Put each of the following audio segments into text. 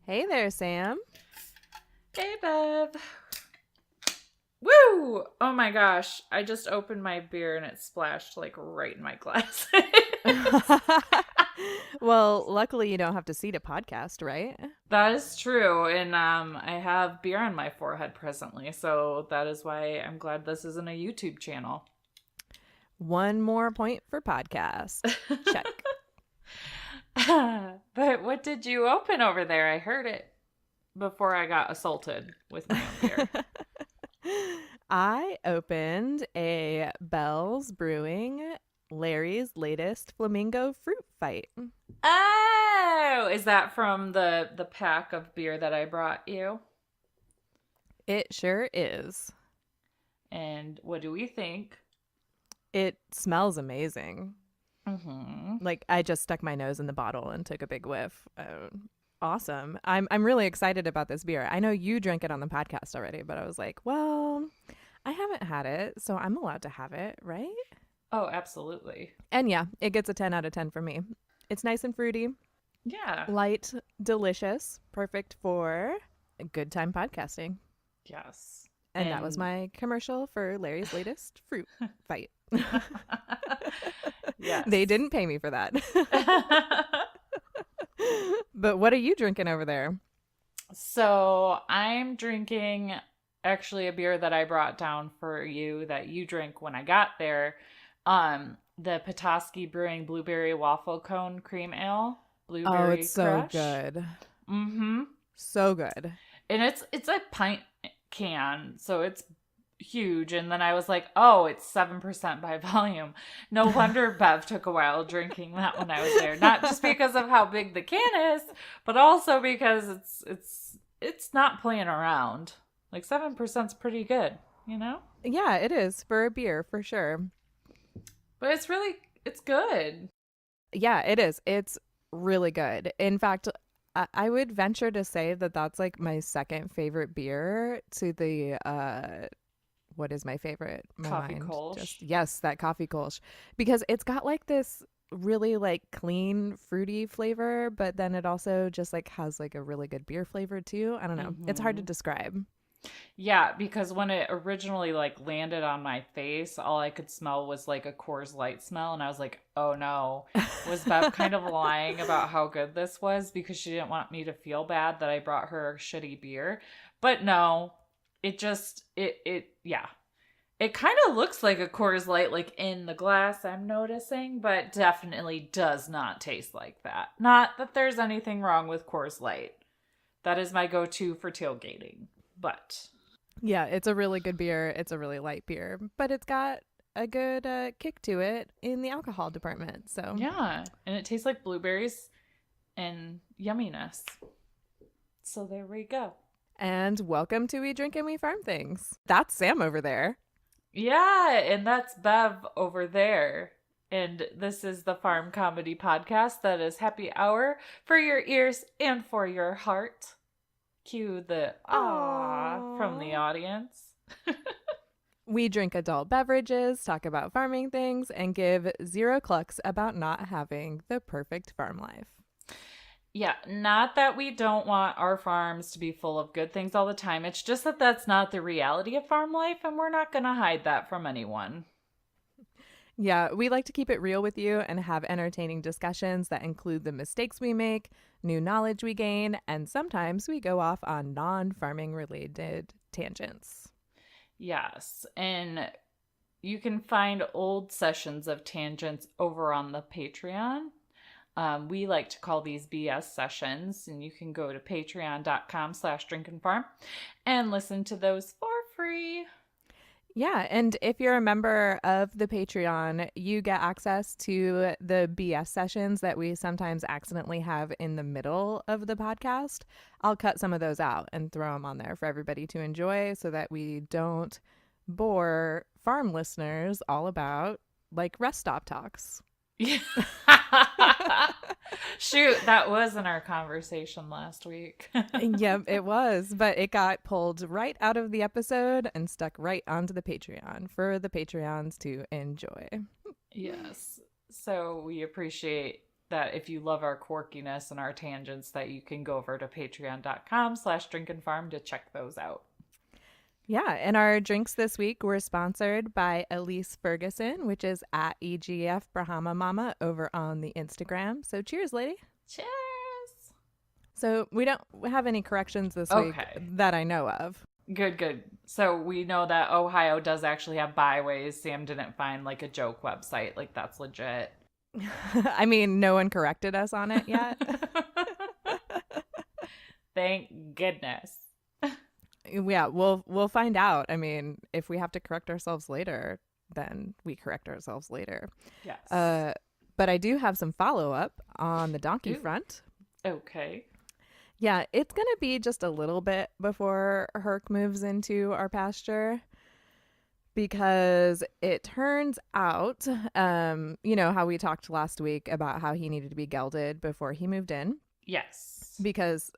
Hey there, Sam. Hey, Bev. Woo! Oh my gosh. I just opened my beer and it splashed like right in my glasses. Well, luckily you don't have to seat a podcast, right? That is true. And I have beer on my forehead presently, so that is why I'm glad this isn't a YouTube channel. One more point for podcast. Check. But what did you open over there? I heard it before I got assaulted with my own beer. I opened a Bell's Brewing Larry's latest flamingo fruit fight. Oh, is that from the pack of beer that I brought you? It sure is. And what do we think? It smells amazing. Mm-hmm. Like I just stuck my nose in the bottle and took a big whiff. Awesome. I'm really excited about this beer. I know you drank it on the podcast already, but I was like, well, I haven't had it, so I'm allowed to have it, right? Oh, absolutely. And yeah, it gets a 10 out of 10 for me. It's nice and fruity, Yeah. light, delicious, perfect for a good time podcasting. Yes. And that was my commercial for Larry's latest fruit fight. Yes. They didn't pay me for that. But what are you drinking over there? So I'm drinking actually a beer that I brought down for you that you drank when I got there. The Petoskey Brewing Blueberry Waffle Cone Cream Ale. Oh, Blueberry it's so Crush. good. Mm-hmm. So good. And it's a pint can, so it's huge. And then I was like, oh, it's 7% by volume. No wonder Bev took a while drinking that when I was there. Not just because of how big the can is, but also because it's not playing around. Like 7% is pretty good, you know? Yeah, it is for a beer for sure. But it's good. Yeah, it is. It's really good. In fact, I would venture to say that that's like my second favorite beer to the what is my favorite? My Coffee mind. Kolsch. Just yes, that coffee Kolsch. Because it's got like this really like clean fruity flavor, but then it also just like has like a really good beer flavor too. I don't know. It's hard to Mm-hmm. describe. Yeah, because when it originally like landed on my face, all I could smell was like a Coors Light smell, and I was like, "Oh no." Was Bev kind of lying about how good this was because she didn't want me to feel bad that I brought her shitty beer? But no, it yeah. It kind of looks like a Coors Light like in the glass, I'm noticing, but definitely does not taste like that. Not that there's anything wrong with Coors Light. That is my go-to for tailgating. But Yeah, it's a really good beer. It's a really light beer, but it's got a good kick to it in the alcohol department. So, yeah, and it tastes like blueberries and yumminess. So there we go. and welcome to We Drink and We Farm Things. That's Sam over there. Yeah, and that's Bev over there. And this is the Farm Comedy Podcast that is happy hour for your ears and for your heart. Cue the ah from the audience. We drink adult beverages, talk about farming things, and give zero clucks about not having the perfect farm life. Yeah, not that we don't want our farms to be full of good things all the time. It's just that that's not the reality of farm life, and we're not going to hide that from anyone. Yeah, we like to keep it real with you and have entertaining discussions that include the mistakes we make, new knowledge we gain, and sometimes we go off on non-farming related tangents. Yes, and you can find old sessions of tangents over on the Patreon. We like to call these BS sessions, and you can go to patreon.com/drinkandfarm and listen to those for free. Yeah, and if you're a member of the Patreon, you get access to the BS sessions that we sometimes accidentally have in the middle of the podcast. I'll cut some of those out and throw them on there for everybody to enjoy so that we don't bore farm listeners all about like rest stop talks. Yeah. Shoot, that was in our conversation last week. Yep, it was, but it got pulled right out of the episode and stuck right onto the Patreon for the Patreons to enjoy. Yes. So we appreciate that if you love our quirkiness and our tangents, that you can go over to patreon.com/drinkinfarm to check those out. Yeah, and our drinks this week were sponsored by Elise Ferguson, which is at EGF Brahma Mama over on the Instagram. So cheers, lady. Cheers. So we don't have any corrections this week Okay. that I know of. Good. So we know that Ohio does actually have byways. Sam didn't find like a joke website. Like, that's legit. I mean, no one corrected us on it yet. Thank goodness. Yeah, we'll find out. I mean, if we have to correct ourselves later, then we correct ourselves later. Yes. But I do have some follow-up on the donkey front. Okay. Yeah, it's going to be just a little bit before Herc moves into our pasture, because it turns out, you know, how we talked last week about how he needed to be gelded before he moved in. Yes. Because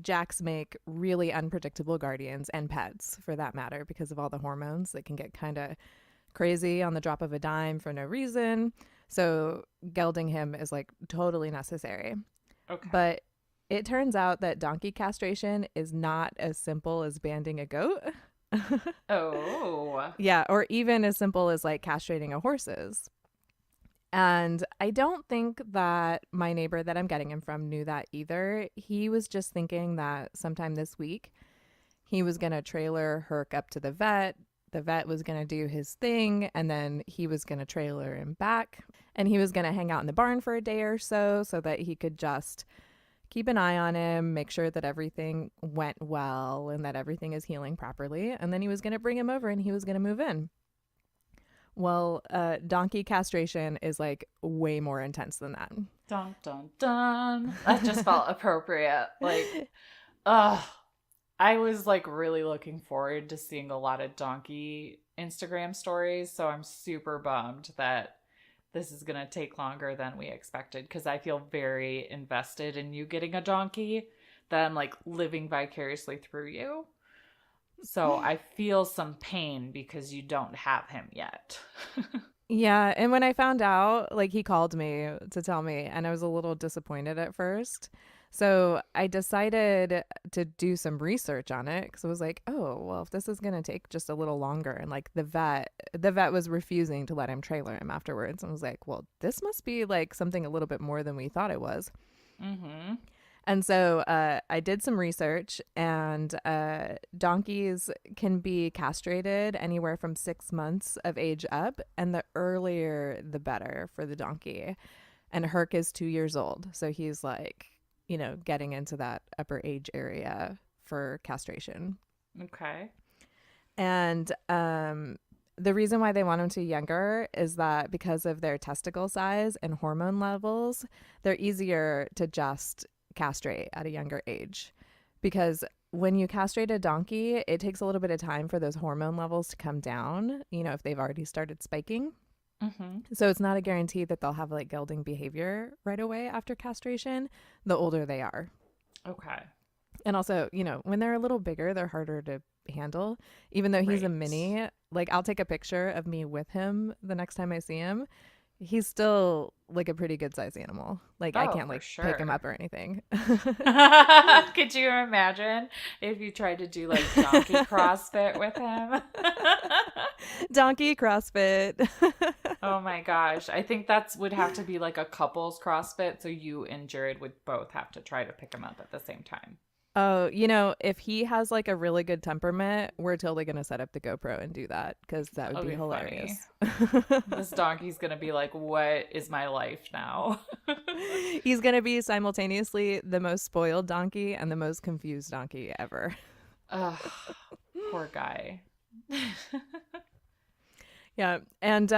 jacks make really unpredictable guardians, and pets for that matter, because of all the hormones that can get kind of crazy on the drop of a dime for no reason. So gelding him is like totally necessary. Okay. But it turns out that donkey castration is not as simple as banding a goat. Oh. Yeah, or even as simple as like castrating a horse's. And I don't think that my neighbor that I'm getting him from knew that either. He was just thinking that sometime this week he was going to trailer Herc up to the vet. The vet was going to do his thing, and then he was going to trailer him back. And he was going to hang out in the barn for a day or so that he could just keep an eye on him, make sure that everything went well and that everything is healing properly. And then he was going to bring him over and he was going to move in. Well, donkey castration is like way more intense than that. Dun, dun, dun. That just felt appropriate. Like, I was like really looking forward to seeing a lot of donkey Instagram stories. So I'm super bummed that this is going to take longer than we expected, because I feel very invested in you getting a donkey, that I'm like living vicariously through you. So I feel some pain because you don't have him yet. Yeah. And when I found out, like, he called me to tell me, and I was a little disappointed at first. So I decided to do some research on it, because I was like, oh, well, if this is going to take just a little longer, and like the vet was refusing to let him trailer him afterwards. And I was like, well, this must be like something a little bit more than we thought it was. Mm-hmm. And so I did some research, and donkeys can be castrated anywhere from 6 months of age up, and the earlier the better for the donkey. And Herc is 2 years old, so he's like, you know, getting into that upper age area for castration. Okay. And the reason why they want them to younger is that because of their testicle size and hormone levels, they're easier to just castrate at a younger age. Because when you castrate a donkey, it takes a little bit of time for those hormone levels to come down, you know, if they've already started spiking. Mm-hmm. So it's not a guarantee that they'll have like gelding behavior right away after castration, the older they are. Okay. And also, you know, when they're a little bigger, they're harder to handle. Even though he's a mini, like, I'll take a picture of me with him the next time I see him. He's still like a pretty good sized animal. Like, I can't like pick him up or anything. Could you imagine if you tried to do like donkey CrossFit with him? Donkey CrossFit. Oh my gosh. I think that would have to be like a couples CrossFit. So you and Jared would both have to try to pick him up at the same time. Oh, you know, if he has like a really good temperament, we're totally going to set up the GoPro and do that, because that would be hilarious. This donkey's going to be like, what is my life now? He's going to be simultaneously the most spoiled donkey and the most confused donkey ever. Ugh, poor guy. Yeah. And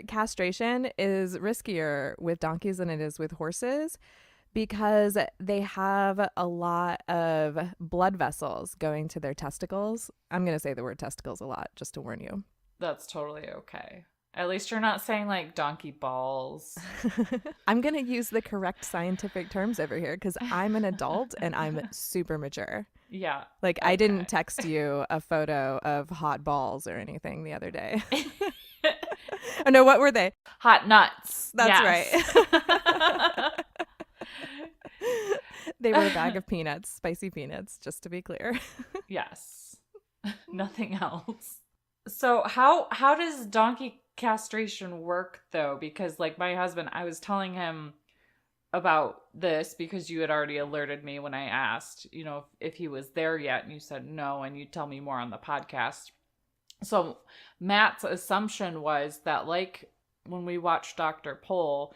castration is riskier with donkeys than it is with horses, because they have a lot of blood vessels going to their testicles. I'm going to say the word testicles a lot just to warn you. That's totally okay. At least you're not saying like donkey balls. I'm going to use the correct scientific terms over here, because I'm an adult and I'm super mature. Yeah. Like, okay. I didn't text you a photo of hot balls or anything the other day. Oh, no, what were they? Hot nuts. That's right. They were a bag of peanuts, spicy peanuts, just to be clear. Yes. Nothing else. So how does donkey castration work though? Because like my husband, I was telling him about this because you had already alerted me when I asked, if he was there yet, and you said no, and you tell me more on the podcast. So Matt's assumption was that, like, when we watched Dr. Pol,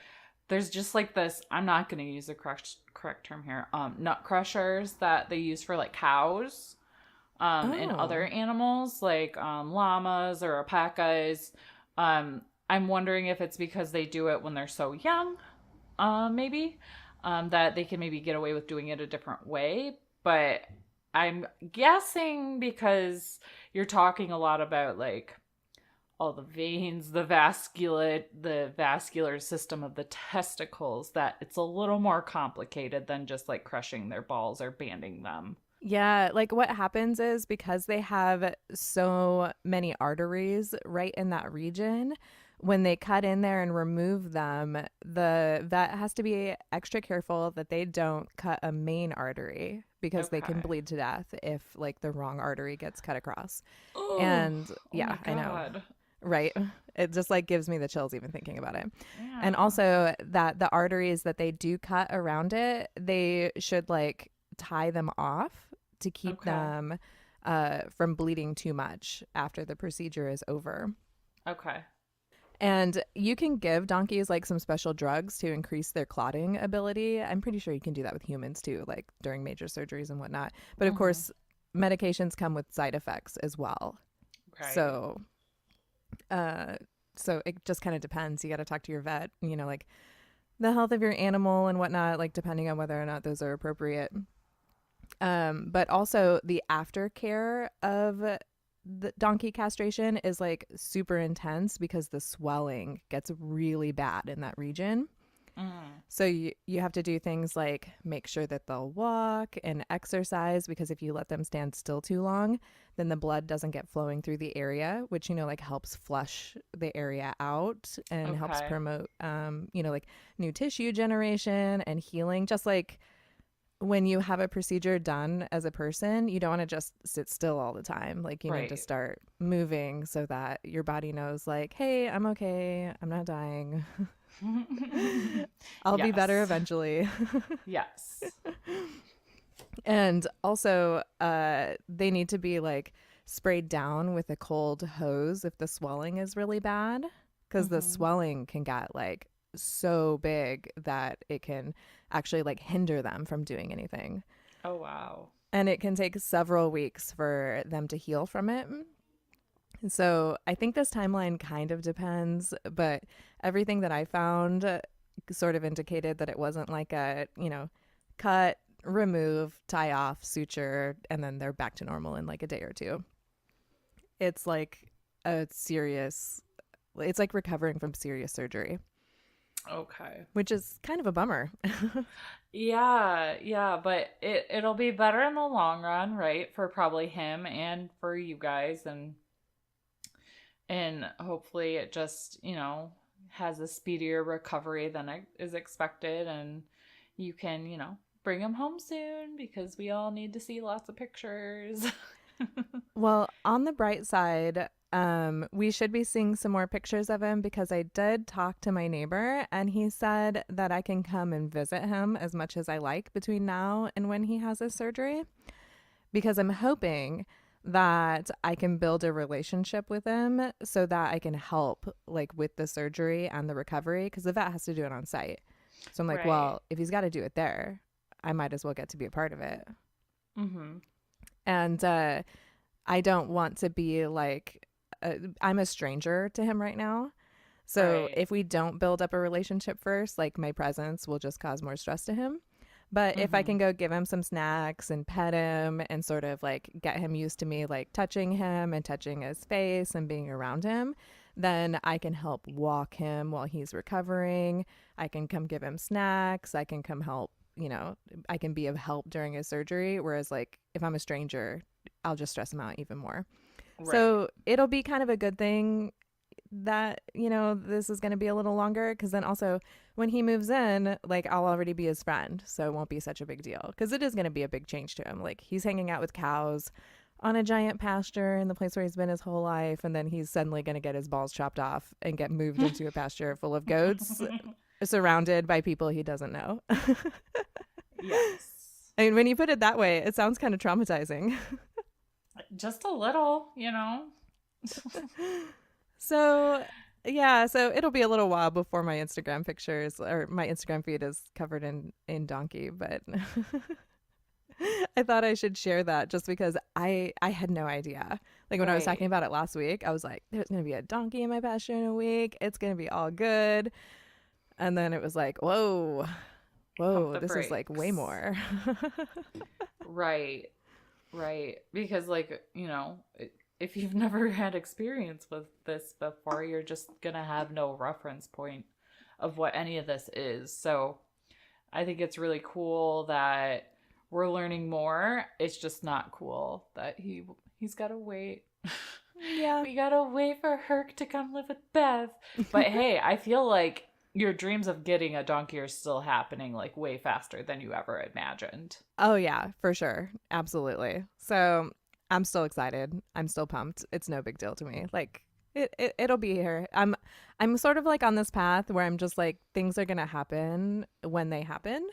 there's just like this, I'm not going to use the correct term here, nut crushers that they use for like cows and other Oh. animals like llamas or alpacas. I'm wondering if it's because they do it when they're so young, maybe, that they can maybe get away with doing it a different way. But I'm guessing because you're talking a lot about like all the veins, the vascular system of the testicles, that it's a little more complicated than just like crushing their balls or banding them. Yeah, like what happens is because they have so many arteries right in that region, when they cut in there and remove them, the vet has to be extra careful that they don't cut a main artery because they can Okay. bleed to death if like the wrong artery gets cut across. Oh, And oh yeah, my I know. God. Right. It just like gives me the chills even thinking about it. And Yeah. also that the arteries that they do cut around it, they should like tie them off to keep Okay. them from bleeding too much after the procedure is over. Okay. And you can give donkeys like some special drugs to increase their clotting ability. I'm pretty sure you can do that with humans too, like during major surgeries and whatnot. But of Mm-hmm. course, medications come with side effects as well. Right. So uh so it just kind of depends. You got to talk to your vet, like the health of your animal and whatnot, like depending on whether or not those are appropriate. But also the aftercare of the donkey castration is like super intense because the swelling gets really bad in that region. Mm. So you have to do things like make sure that they'll walk and exercise, because if you let them stand still too long, then the blood doesn't get flowing through the area, which like helps flush the area out and helps Okay. promote like new tissue generation and healing. Just like when you have a procedure done as a person, you don't want to just sit still all the time. Like you need to Right. start moving so that your body knows like, hey, I'm okay, I'm not dying. I'll be better Yes. eventually. Yes. And also, they need to be like sprayed down with a cold hose if the swelling is really bad, because the Mm-hmm. swelling can get like so big that it can actually like hinder them from doing anything. Oh, wow. And it can take several weeks for them to heal from it. So I think this timeline kind of depends, but everything that I found sort of indicated that it wasn't like a, cut, remove, tie off, suture, and then they're back to normal in like a day or two. It's like a serious, it's like recovering from serious surgery, Okay. which is kind of a bummer. Yeah, yeah, but it'll be better in the long run, right? For probably him and for you guys, and hopefully it just, has a speedier recovery than it is expected, and you can, bring him home soon because we all need to see lots of pictures. Well, on the bright side, we should be seeing some more pictures of him because I did talk to my neighbor and he said that I can come and visit him as much as I like between now and when he has his surgery, because I'm hoping that I can build a relationship with him so that I can help like with the surgery and the recovery, because the vet has to do it on site. So I'm like, Right. well, if he's got to do it there, I might as well get to be a part of it. Mm-hmm. And I don't want to be like, I'm a stranger to him right now. So Right. if we don't build up a relationship first, like my presence will just cause more stress to him. But if I Mm-hmm. can go give him some snacks and pet him and sort of like get him used to me, like touching him and touching his face and being around him, then I can help walk him while he's recovering. I can come give him snacks. I can come help, I can be of help during his surgery. Whereas, like, if I'm a stranger, I'll just stress him out even more. Right. So it'll be kind of a good thing that, this is going to be a little longer. Because then also when he moves in, like, I'll already be his friend. So it won't be such a big deal. Because it is going to be a big change to him. Like, he's hanging out with cows on a giant pasture in the place where he's been his whole life. And then he's suddenly going to get his balls chopped off and get moved into a pasture full of goats surrounded by people he doesn't know. Yes. I mean, when you put it that way, it sounds kind of traumatizing. Just a little, So, yeah, so it'll be a little while before my Instagram pictures or my Instagram feed is covered in donkey, but I thought I should share that just because I had no idea. Like when I was talking Right. about it last week, I was like, there's going to be a donkey in my pasture in a week. It's going to be all good. And then it was like, Pump whoa, the this is like way brakes. more. Right. Right. Because, like, if you've never had experience with this before, you're just going to have no reference point of what any of this is. So I think it's really cool that we're learning more. It's just not cool that he's got to wait. Yeah. We got to wait for Herc to come live with Beth. But hey, I feel like your dreams of getting a donkey are still happening like way faster than you ever imagined. Oh yeah, for sure. Absolutely. So I'm still excited. I'm still pumped. It's no big deal to me. Like it'll be here. I'm sort of like on this path where I'm just like things are gonna happen when they happen.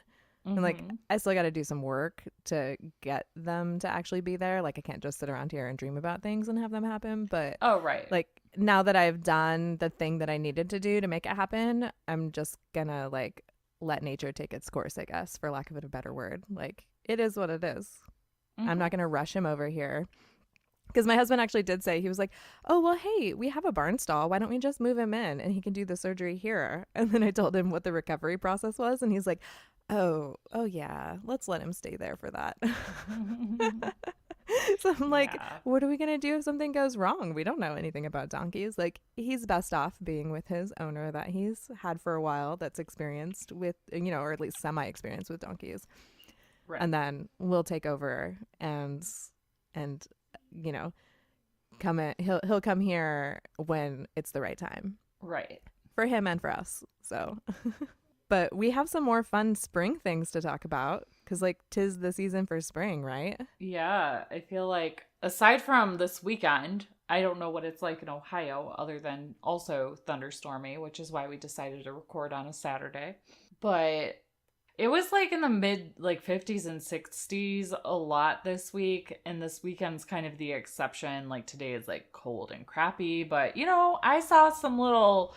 And like Mm-hmm. I still gotta do some work to get them to actually be there. Like I can't just sit around here and dream about things and have them happen. But Oh, right. like now that I've done the thing that I needed to do to make it happen, I'm just gonna like let nature take its course, I guess, for lack of a better word. Like it is what it is. I'm Mm-hmm. not gonna rush him over here. Because my husband actually did say, he was like, oh, well, hey, we have a barn stall. Why don't we just move him in and he can do the surgery here? And then I told him what the recovery process was. And he's like, oh, yeah, let's let him stay there for that. So I'm like, Yeah. what are we going to do if something goes wrong? We don't know anything about donkeys. Like, he's best off being with his owner that he's had for a while that's experienced with, or at least semi experienced with donkeys. Right. And then we'll take over and, you know, come in. He'll come here when it's the right time Right. for him and for us. So, but we have some more fun spring things to talk about because, like, 'tis the season for spring, right? Yeah. I feel like aside from this weekend, I don't know what it's like in Ohio other than also thunderstormy, which is why we decided to record on a Saturday. But it was like in the mid like 50s and 60s a lot this week, and this weekend's kind of the exception. Like today is like cold and crappy, but I saw some little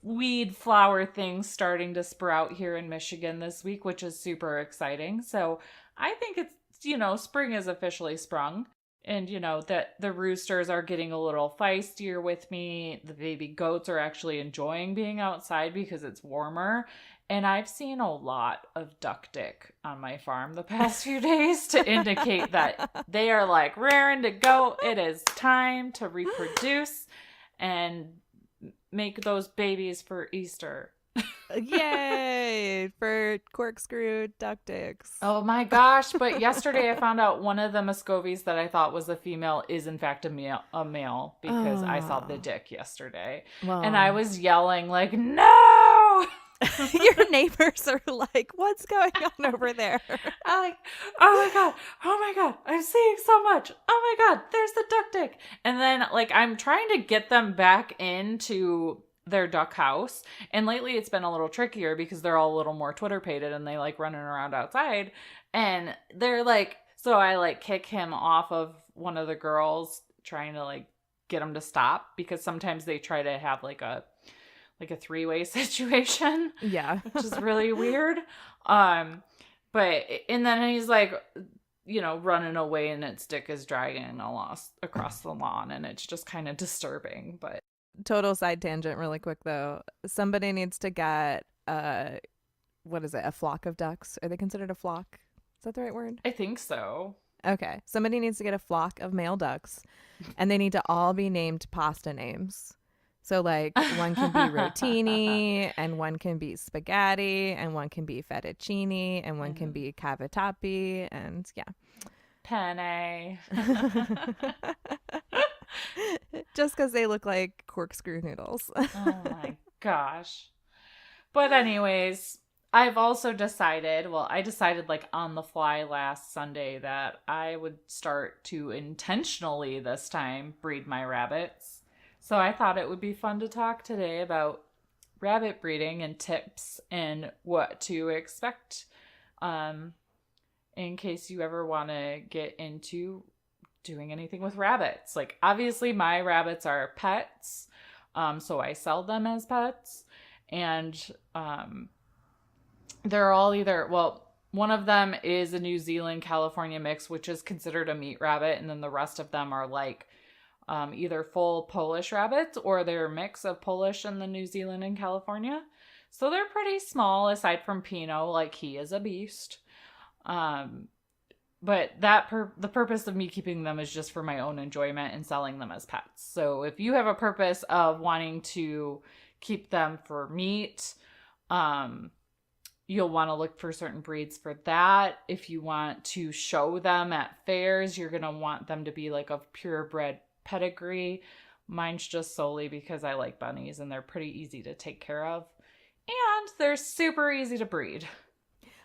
weed flower things starting to sprout here in Michigan this week, which is super exciting. So I think it's, spring is officially sprung. And, that the roosters are getting a little feistier with me. The baby goats are actually enjoying being outside because it's warmer. And I've seen a lot of duck dick on my farm the past few days to indicate that they are like raring to go. It is time to reproduce and make those babies for Easter. Yay for corkscrew duck dicks. Oh my gosh, but yesterday I found out one of the Muscovies that I thought was a female is in fact a male because I saw the Oh, dick yesterday. And I well, was yelling like, "No!" your neighbors are like, what's going on over there? I'm like, oh my god, I'm seeing so much. Oh my god, there's the duck dick. And then like I'm trying to get them back into their duck house. And lately it's been a little trickier because they're all a little more Twitter pated and they like running around outside. And they're like, so I like kick him off of one of the girls trying to like get him to stop because sometimes they try to have like a three-way situation, Yeah. which is really weird. But and then he's like, running away and its dick is dragging across the lawn, and it's just kind of disturbing. But Total side tangent really quick though. Somebody needs to get what is it? A flock of ducks? Are they considered a flock? Is that the right word? I think so. Okay. Somebody needs to get a flock of male ducks and they need to all be named pasta names. So like one can be rotini and one can be spaghetti and one can be fettuccine and one can And be cavatappi and yeah. penne. Just because they look like corkscrew noodles. Oh my gosh. But anyways, I've also decided, well, I decided like on the fly last Sunday that I would start to intentionally this time breed my rabbits. So I thought it would be fun to talk today about rabbit breeding and tips and what to expect um, in case you ever want to get into doing anything with rabbits. Like, obviously, my rabbits are pets, so I sell them as pets. And they're all either, well, one of them is a New Zealand California mix, which is considered a meat rabbit. And then the rest of them are like either full Polish rabbits or they're a mix of Polish and the New Zealand and California. So they're pretty small aside from Pino, like he is a beast. Um, but the purpose of me keeping them is just for my own enjoyment and selling them as pets. So if you have a purpose of wanting to keep them for meat, you'll want to look for certain breeds for that. If you want to show them at fairs, you're going to want them to be like of purebred pedigree. Mine's just solely because I like bunnies and they're pretty easy to take care of. And they're super easy to breed.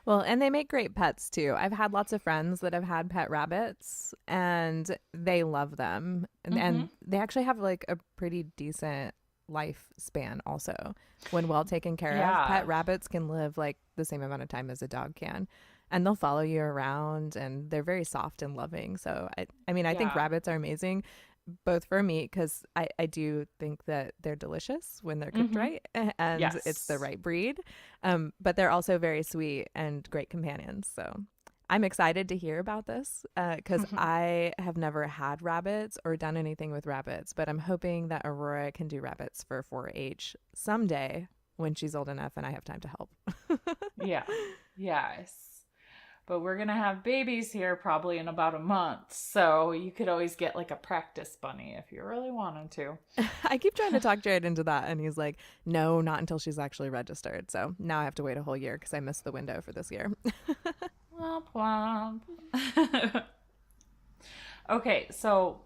Well, and they make great pets too. I've had lots of friends that have had pet rabbits and they love them. And they actually have like a pretty decent lifespan also. When well taken care of, pet rabbits can live like the same amount of time as a dog can. And they'll follow you around and they're very soft and loving. So, I think rabbits are amazing, both for meat, because I do think that they're delicious when they're cooked right and it's the right breed. But they're also very sweet and great companions. So I'm excited to hear about this because I have never had rabbits or done anything with rabbits, but I'm hoping that Aurora can do rabbits for 4-H someday when she's old enough and I have time to help. Yeah. Yes. But we're going to have babies here probably in about a month. So you could always get like a practice bunny if you really wanted to. I keep trying to talk Jared into that. And he's like, no, not until she's actually registered. So now I have to wait a whole year because I missed the window for this year. Womp womp. Okay, so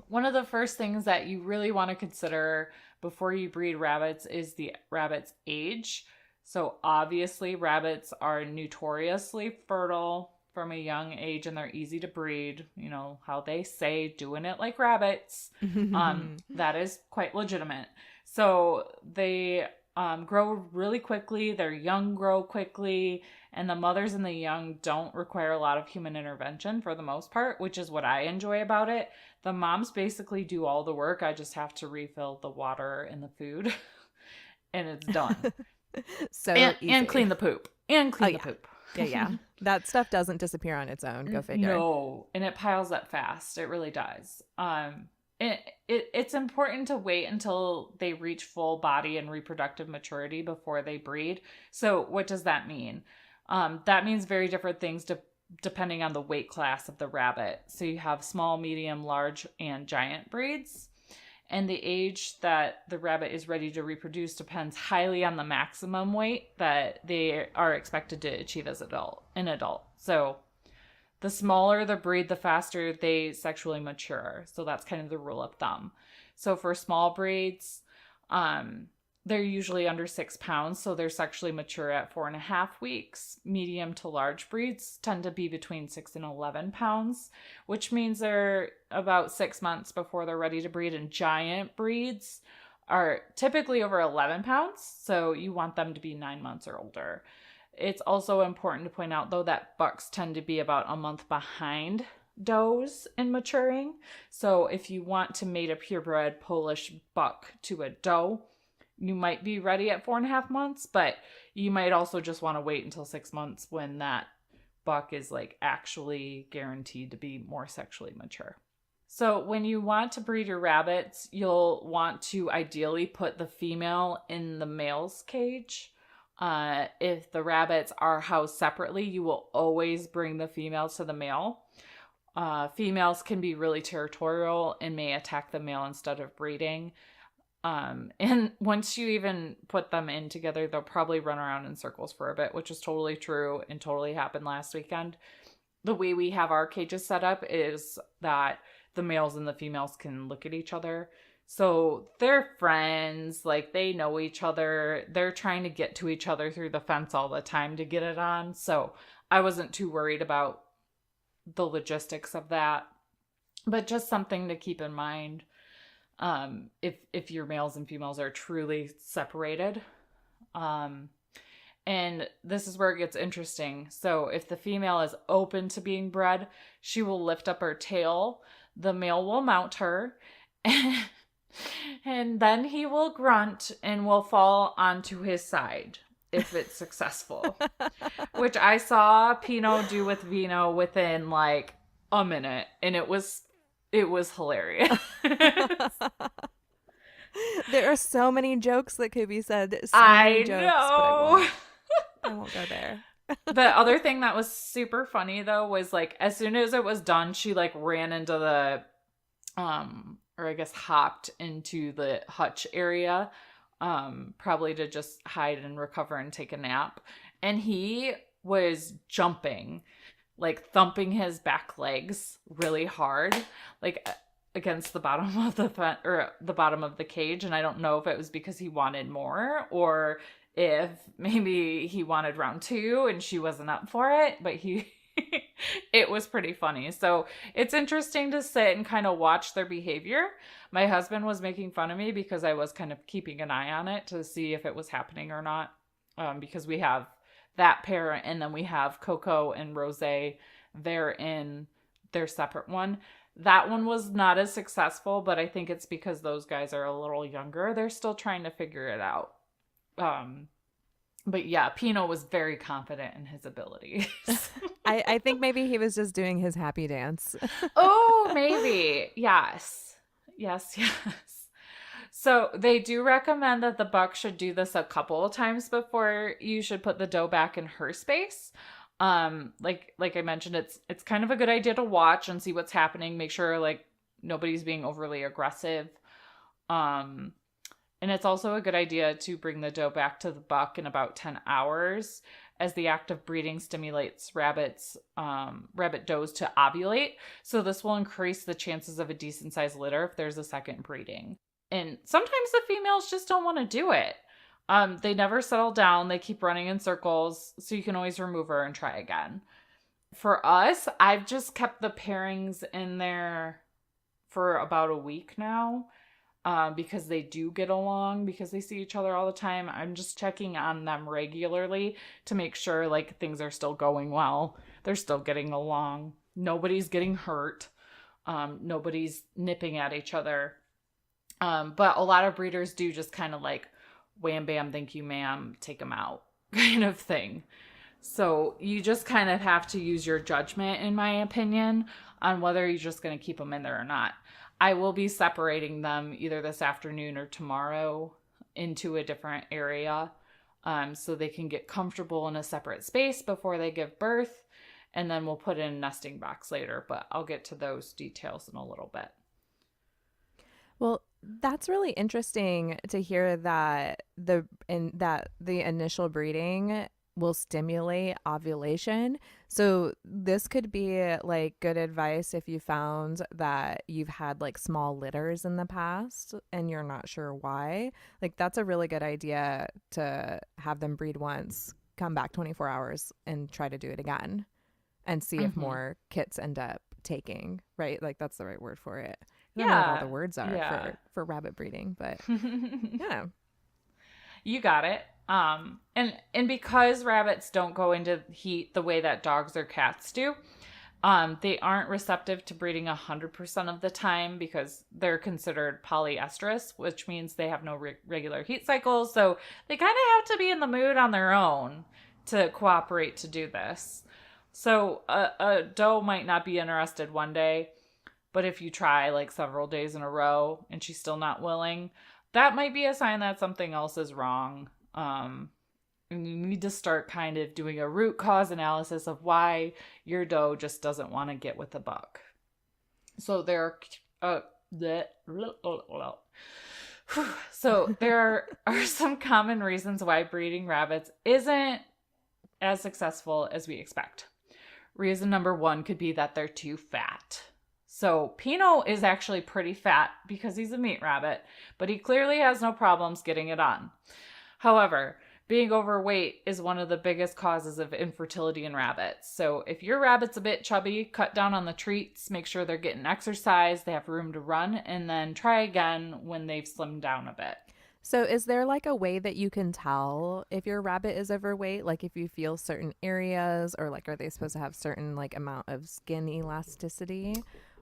one of the first things that you really want to consider before you breed rabbits is the rabbit's age. So obviously rabbits are notoriously fertile from a young age and they're easy to breed. You know how they say, doing it like rabbits. That is quite legitimate. So they grow really quickly. Their young grow quickly. And the mothers and the young don't require a lot of human intervention for the most part, which is what I enjoy about it. The moms basically do all the work. I just have to refill the water and the food and it's done. So easy. And clean the poop. And clean the poop. Yeah. That stuff doesn't disappear on its own. Go figure. No. And it piles up fast. It really does. It's important to wait until they reach full body and reproductive maturity before they breed. So what does that mean? That means very different things depending on the weight class of the rabbit. So you have small, medium, large, and giant breeds. And the age that the rabbit is ready to reproduce depends highly on the maximum weight that they are expected to achieve as an adult. So the smaller the breed, the faster they sexually mature. So that's kind of the rule of thumb. So for small breeds, they're usually under 6 pounds, so they're sexually mature at 4.5 weeks. Medium to large breeds tend to be between 6 and 11 pounds, which means they're about 6 months before they're ready to breed. And giant breeds are typically over 11 pounds, so you want them to be 9 months or older. It's also important to point out, though, that bucks tend to be about a month behind does in maturing. So if you want to mate a purebred Polish buck to a doe, you might be ready at 4.5 months, but you might also just want to wait until 6 months when that buck is like actually guaranteed to be more sexually mature. So when you want to breed your rabbits, you'll want to ideally put the female in the male's cage. If the rabbits are housed separately, you will always bring the female to the male. Females can be really territorial and may attack the male instead of breeding. And once you even put them in together, they'll probably run around in circles for a bit, which is totally true and totally happened last weekend. The way we have our cages set up is that the males and the females can look at each other. So they're friends, like they know each other. They're trying to get to each other through the fence all the time to get it on. So I wasn't too worried about the logistics of that. But just something to keep in mind, if your males and females are truly separated. And this is where it gets interesting. So if the female is open to being bred, she will lift up her tail. The male will mount her. And then he will grunt and will fall onto his side if it's successful. Which I saw Pino do with Vino within like a minute. And it was hilarious. There are so many jokes that could be said. So I many jokes, know. But I won't go there. The other thing that was super funny though was like as soon as it was done, she like ran into the or I guess hopped into the hutch area, probably to just hide and recover and take a nap. And he was jumping, like thumping his back legs really hard, like against the bottom of the bottom of the cage. And I don't know if it was because he wanted more or if maybe he wanted round 2 and she wasn't up for it, but it was pretty funny. So it's interesting to sit and kind of watch their behavior. My husband was making fun of me because I was kind of keeping an eye on it to see if it was happening or not. Because we have that pair and then we have Coco and Rose. They're in their separate one. That one was not as successful, but I think it's because those guys are a little younger. They're still trying to figure it out. But yeah, Pino was very confident in his abilities. I think maybe he was just doing his happy dance. Oh, maybe. Yes. Yes. So they do recommend that the buck should do this a couple of times before you should put the doe back in her space. Like I mentioned, it's kind of a good idea to watch and see what's happening. Make sure like nobody's being overly aggressive. And it's also a good idea to bring the doe back to the buck in about 10 hours as the act of breeding stimulates rabbit does to ovulate. So this will increase the chances of a decent sized litter if there's a second breeding. And sometimes the females just don't want to do it. They never settle down. They keep running in circles. So you can always remove her and try again. For us, I've just kept the pairings in there for about a week now. Because they do get along, because they see each other all the time. I'm just checking on them regularly to make sure like things are still going well. They're still getting along. Nobody's getting hurt. Nobody's nipping at each other. But a lot of breeders do just kind of like wham bam, thank you ma'am, take them out kind of thing. So you just kind of have to use your judgment, in my opinion, on whether you're just going to keep them in there or not. I will be separating them either this afternoon or tomorrow into a different area so they can get comfortable in a separate space before they give birth. And then we'll put in a nesting box later, but I'll get to those details in a little bit. Well, that's really interesting to hear that the initial breeding will stimulate ovulation. So this could be like good advice if you found that you've had like small litters in the past and you're not sure why. Like that's a really good idea to have them breed once, come back 24 hours and try to do it again and see if more kits end up taking, right? Like that's the right word for it. I don't know what all the words are for rabbit breeding, but yeah. You got it. And because rabbits don't go into heat the way that dogs or cats do, they aren't receptive to breeding 100% of the time because they're considered polyestrous, which means they have no regular heat cycles. So they kind of have to be in the mood on their own to cooperate to do this. So a doe might not be interested one day, but if you try like several days in a row and she's still not willing, that might be a sign that something else is wrong. And you need to start kind of doing a root cause analysis of why your doe just doesn't want to get with the buck. So there are some common reasons why breeding rabbits isn't as successful as we expect. Reason number 1 could be that they're too fat. So Pino is actually pretty fat because he's a meat rabbit, but he clearly has no problems getting it on. However, being overweight is one of the biggest causes of infertility in rabbits. So if your rabbit's a bit chubby, cut down on the treats, make sure they're getting exercise, they have room to run, and then try again when they've slimmed down a bit. So is there like a way that you can tell if your rabbit is overweight? Like if you feel certain areas, or like are they supposed to have certain like amount of skin elasticity?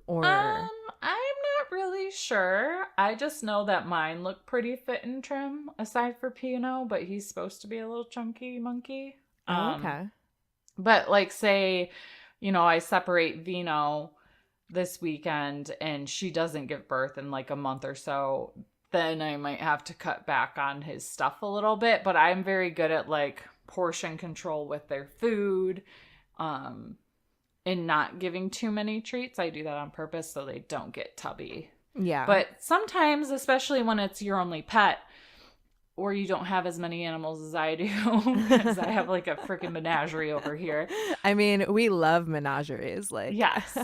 Or I'm not really sure. I just know that mine look pretty fit and trim, aside for Pino, but he's supposed to be a little chunky monkey. oh, okay. But like say, I separate Vino this weekend and she doesn't give birth in like a month or so, then I might have to cut back on his stuff a little bit. But I'm very good at like portion control with their food. And not giving too many treats. I do that on purpose so they don't get tubby. Yeah. But sometimes, especially when it's your only pet, or you don't have as many animals as I do, because I have like a freaking menagerie over here. I mean, we love menageries. Like, Yes.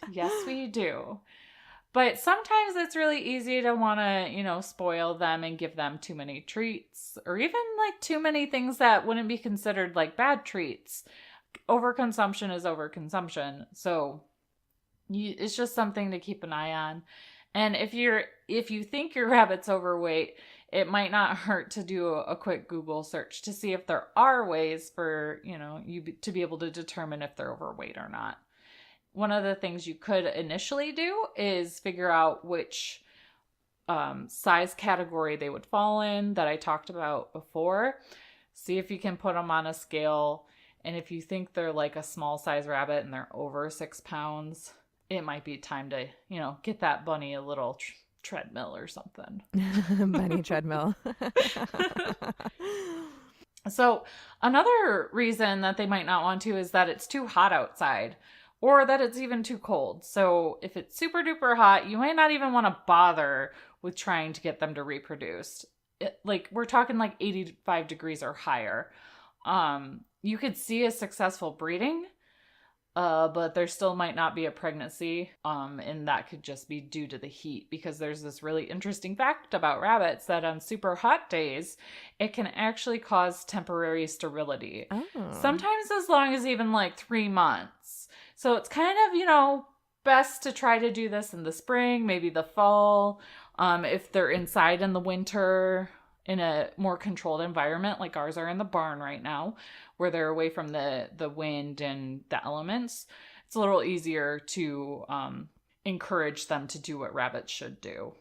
Yes, we do. But sometimes it's really easy to want to, spoil them and give them too many treats, or even like too many things that wouldn't be considered like bad treats. Overconsumption is overconsumption. So it's just something to keep an eye on. And if you think your rabbit's overweight, it might not hurt to do a quick Google search to see if there are ways for, you to be able to determine if they're overweight or not. One of the things you could initially do is figure out which size category they would fall in that I talked about before. See if you can put them on a scale. And if you think they're like a small size rabbit and they're over 6 pounds, it might be time to, get that bunny a little treadmill or something. bunny treadmill. So another reason that they might not want to is that it's too hot outside, or that it's even too cold. So if it's super duper hot, you might not even want to bother with trying to get them to reproduce. We're talking like 85 degrees or higher. You could see a successful breeding, but there still might not be a pregnancy, and that could just be due to the heat, because there's this really interesting fact about rabbits that on super hot days, it can actually cause temporary sterility. Oh. Sometimes as long as even like 3 months. So it's kind of, best to try to do this in the spring, maybe the fall, if they're inside in the winter, in a more controlled environment like ours are in the barn right now, where they're away from the wind and the elements. It's a little easier to encourage them to do what rabbits should do.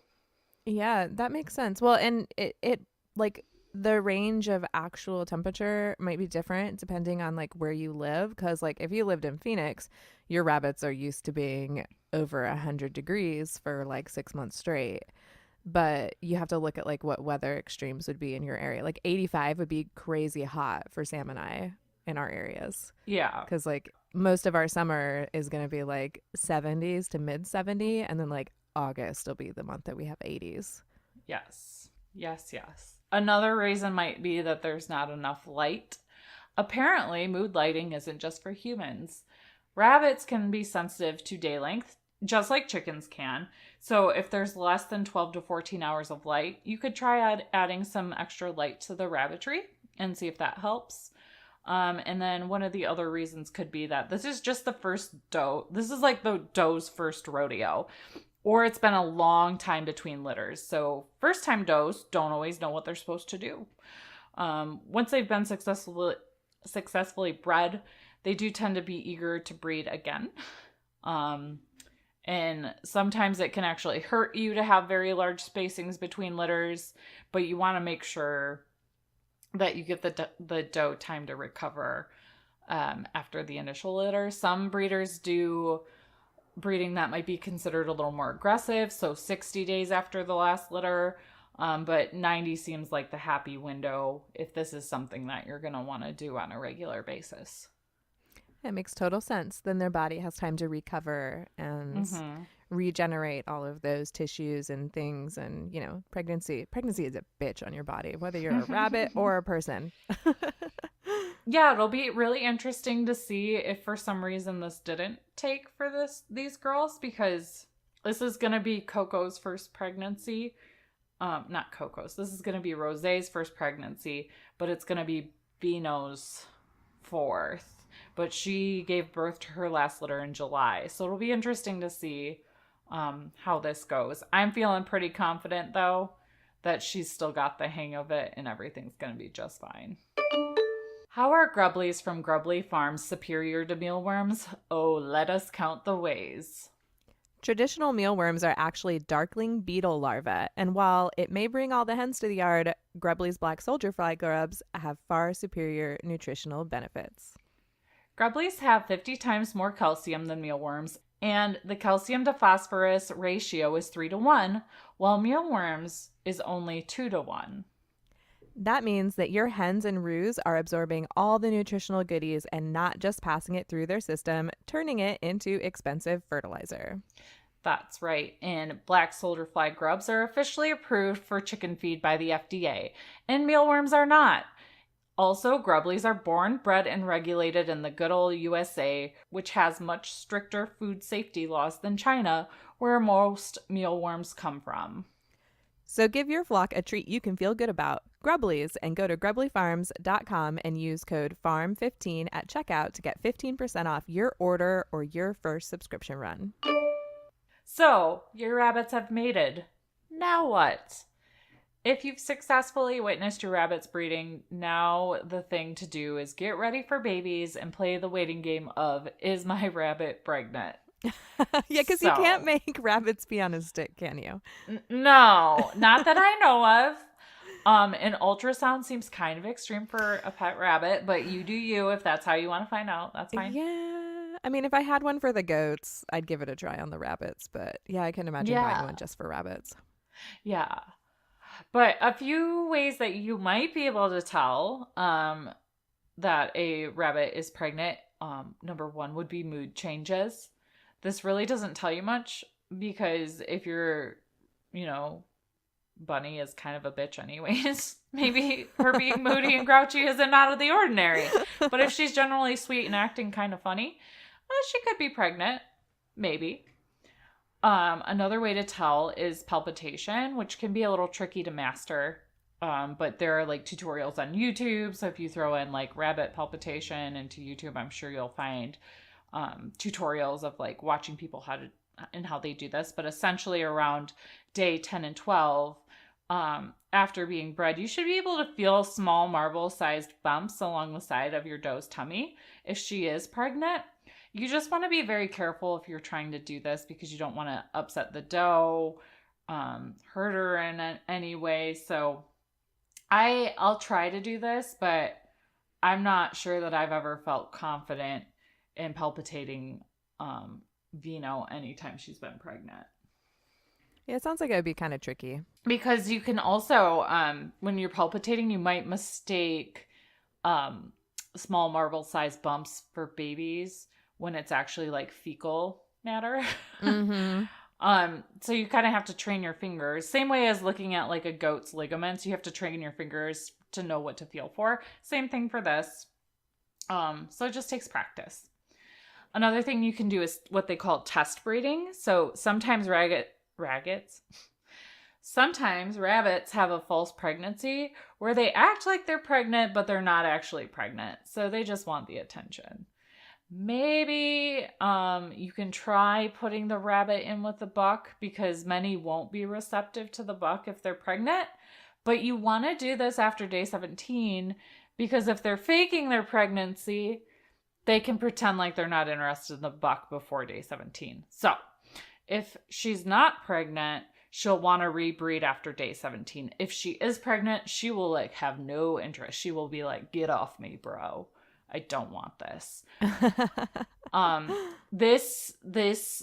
Yeah, that makes sense. Well, and it like the range of actual temperature might be different depending on like where you live, because like if you lived in Phoenix, your rabbits are used to being over 100 degrees for like 6 months straight. But you have to look at like what weather extremes would be in your area. Like 85 would be crazy hot for Sam and I in our areas. Yeah. Because like most of our summer is going to be like 70s to mid 70, and then like August will be the month that we have 80s. Yes. Another reason might be that there's not enough light. Apparently, mood lighting isn't just for humans. Rabbits can be sensitive to day length, just like chickens can. So if there's less than 12 to 14 hours of light, you could try adding some extra light to the rabbitry and see if that helps. And then one of the other reasons could be that this is just the first doe. This is like the doe's first rodeo, or it's been a long time between litters. So first time does don't always know what they're supposed to do. Once they've been successfully bred, they do tend to be eager to breed again. And sometimes it can actually hurt you to have very large spacings between litters, but you want to make sure that you give the doe time to recover after the initial litter. Some breeders do breeding that might be considered a little more aggressive, so 60 days after the last litter, but 90 seems like the happy window if this is something that you're going to want to do on a regular basis. It makes total sense. Then their body has time to recover and regenerate all of those tissues and things. And, pregnancy is a bitch on your body, whether you're a rabbit or a person. Yeah, it'll be really interesting to see if for some reason this didn't take for these girls, because this is going to be Coco's first pregnancy. Not Coco's. This is going to be Rosé's first pregnancy, but it's going to be Bino's fourth. But she gave birth to her last litter in July. So it'll be interesting to see how this goes. I'm feeling pretty confident, though, that she's still got the hang of it and everything's going to be just fine. How are grubblies from Grubbly Farms superior to mealworms? Oh, let us count the ways. Traditional mealworms are actually darkling beetle larvae, and while it may bring all the hens to the yard, Grubbly's black soldier fly grubs have far superior nutritional benefits. Grubblies have 50 times more calcium than mealworms, and the calcium to phosphorus ratio is 3-1, while mealworms is only 2-1. That means that your hens and roos are absorbing all the nutritional goodies and not just passing it through their system, turning it into expensive fertilizer. That's right. And black soldier fly grubs are officially approved for chicken feed by the FDA, and mealworms are not. Also, grubblies are born, bred, and regulated in the good old USA, which has much stricter food safety laws than China, where most mealworms come from. So give your flock a treat you can feel good about, Grubblies, and go to grubblyfarms.com and use code FARM15 at checkout to get 15% off your order or your first subscription run. So, your rabbits have mated. Now what? If you've successfully witnessed your rabbits breeding, now the thing to do is get ready for babies and play the waiting game of, is my rabbit pregnant? Yeah, because you can't make rabbits pee on a stick, can you? No, not that I know of. An ultrasound seems kind of extreme for a pet rabbit, but you do you if that's how you want to find out. That's fine. Yeah. I mean, if I had one for the goats, I'd give it a try on the rabbits. But yeah, I can imagine buying one just for rabbits. Yeah. But a few ways that you might be able to tell that a rabbit is pregnant. Number one would be mood changes. This really doesn't tell you much because if you're, bunny is kind of a bitch anyways, maybe her being moody and grouchy isn't out of the ordinary. But if she's generally sweet and acting kind of funny, well, she could be pregnant. Maybe. Another way to tell is palpitation, which can be a little tricky to master. But there are tutorials on YouTube. So if you throw in rabbit palpitation into YouTube, I'm sure you'll find tutorials of watching people how they do this. But essentially around day 10 and 12, after being bred, you should be able to feel small marble-sized bumps along the side of your doe's tummy if she is pregnant. You just want to be very careful if you're trying to do this because you don't want to upset the doe, hurt her in any way. So I'll try to do this, but I'm not sure that I've ever felt confident in palpitating Vino anytime she's been pregnant. Yeah, it sounds like it would be kind of tricky. Because you can also, when you're palpitating, you might mistake small marble-sized bumps for babies when it's actually fecal matter. Mm-hmm. So you kind of have to train your fingers. Same way as looking at a goat's ligaments. You have to train your fingers to know what to feel for. Same thing for this. So it just takes practice. Another thing you can do is what they call test breeding. So sometimes sometimes rabbits have a false pregnancy where they act like they're pregnant, but they're not actually pregnant. So they just want the attention. Maybe you can try putting the rabbit in with the buck because many won't be receptive to the buck if they're pregnant. But you want to do this after day 17 because if they're faking their pregnancy, they can pretend like they're not interested in the buck before day 17. So if she's not pregnant, she'll want to rebreed after day 17. If she is pregnant, she will have no interest. She will be like, get off me, bro. I don't want this. This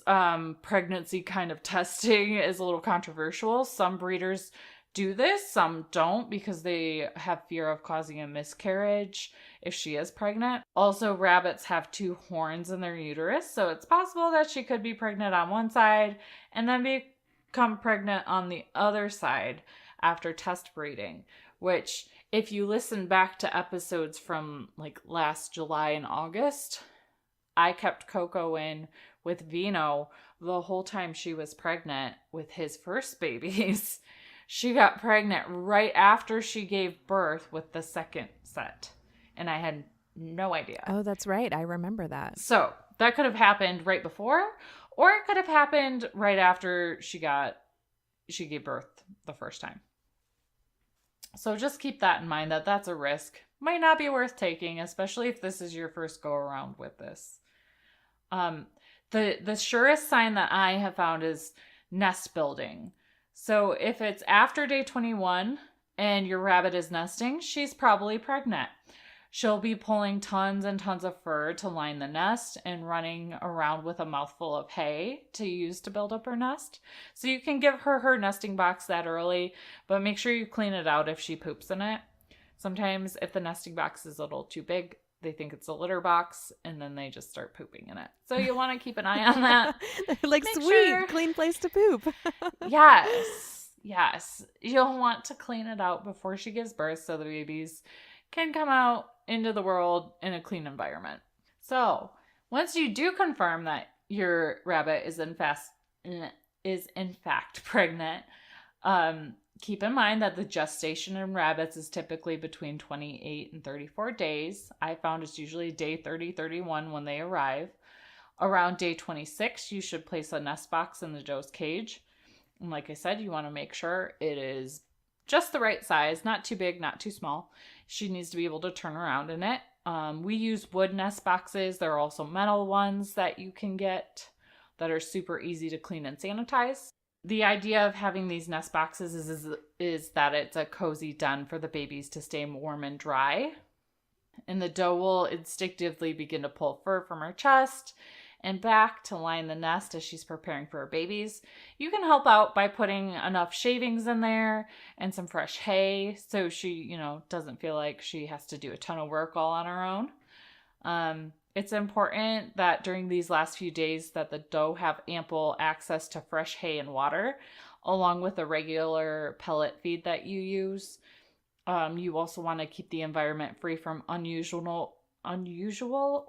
pregnancy kind of testing is a little controversial. Some breeders do this, some don't because they have fear of causing a miscarriage if she is pregnant. Also, rabbits have 2 horns in their uterus, so it's possible that she could be pregnant on one side and then become pregnant on the other side after test breeding, which If you listen back to episodes from like last July and August, I kept Coco in with Vino the whole time she was pregnant with his first babies. She got pregnant right after she gave birth with the second set. And I had no idea. Oh, that's right. I remember that. So that could have happened right before, or it could have happened right after she gave birth the first time. So just keep that in mind, that that's a risk. Might not be worth taking, especially if this is your first go around with this. The surest sign that I have found is nest building. So if it's after day 21 and your rabbit is nesting, she's probably pregnant. She'll be pulling tons and tons of fur to line the nest and running around with a mouthful of hay to use to build up her nest. So you can give her her nesting box that early, but make sure you clean it out if she poops in it. Sometimes if the nesting box is a little too big, they think it's a litter box, and then they just start pooping in it. So you want to keep an eye on that. Like, Make sweet, sure... clean place to poop. Yes. You'll want to clean it out before she gives birth so the babies can come out into the world in a clean environment. So once you do confirm that your rabbit is in fact pregnant, keep in mind that the gestation in rabbits is typically between 28 and 34 days. I found it's usually day 30, 31 when they arrive. Around day 26, you should place a nest box in the doe's cage. And like I said, you want to make sure it is just the right size, not too big, not too small. She needs to be able to turn around in it. We use wood nest boxes. There are also metal ones that you can get that are super easy to clean and sanitize. The idea of having these nest boxes is that it's a cozy den for the babies to stay warm and dry. And the doe will instinctively begin to pull fur from her chest and back to line the nest as she's preparing for her babies. You can help out by putting enough shavings in there and some fresh hay so she, doesn't feel like she has to do a ton of work all on her own. It's important that during these last few days that the doe have ample access to fresh hay and water, along with a regular pellet feed that you use. You also want to keep the environment free from unusual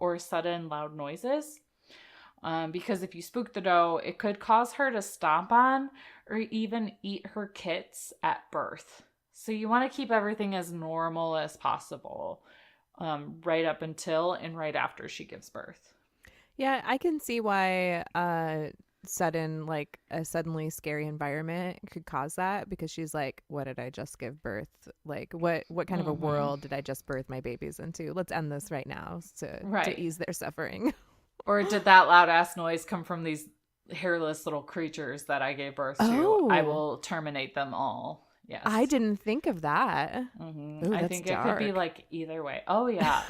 or sudden loud noises. Because if you spook the doe, it could cause her to stomp on or even eat her kits at birth. So you want to keep everything as normal as possible, right up until and right after she gives birth. Yeah, I can see why a suddenly scary environment could cause that, because she's like, what did I just give birth? Like, what kind of a world did I just birth my babies into? Let's end this right now to ease their suffering. Or did that loud ass noise come from these hairless little creatures that I gave birth to? Oh. I will terminate them all. Yes. I didn't think of that. Mm-hmm. Ooh, I think dark. It could be like either way. Oh, yeah.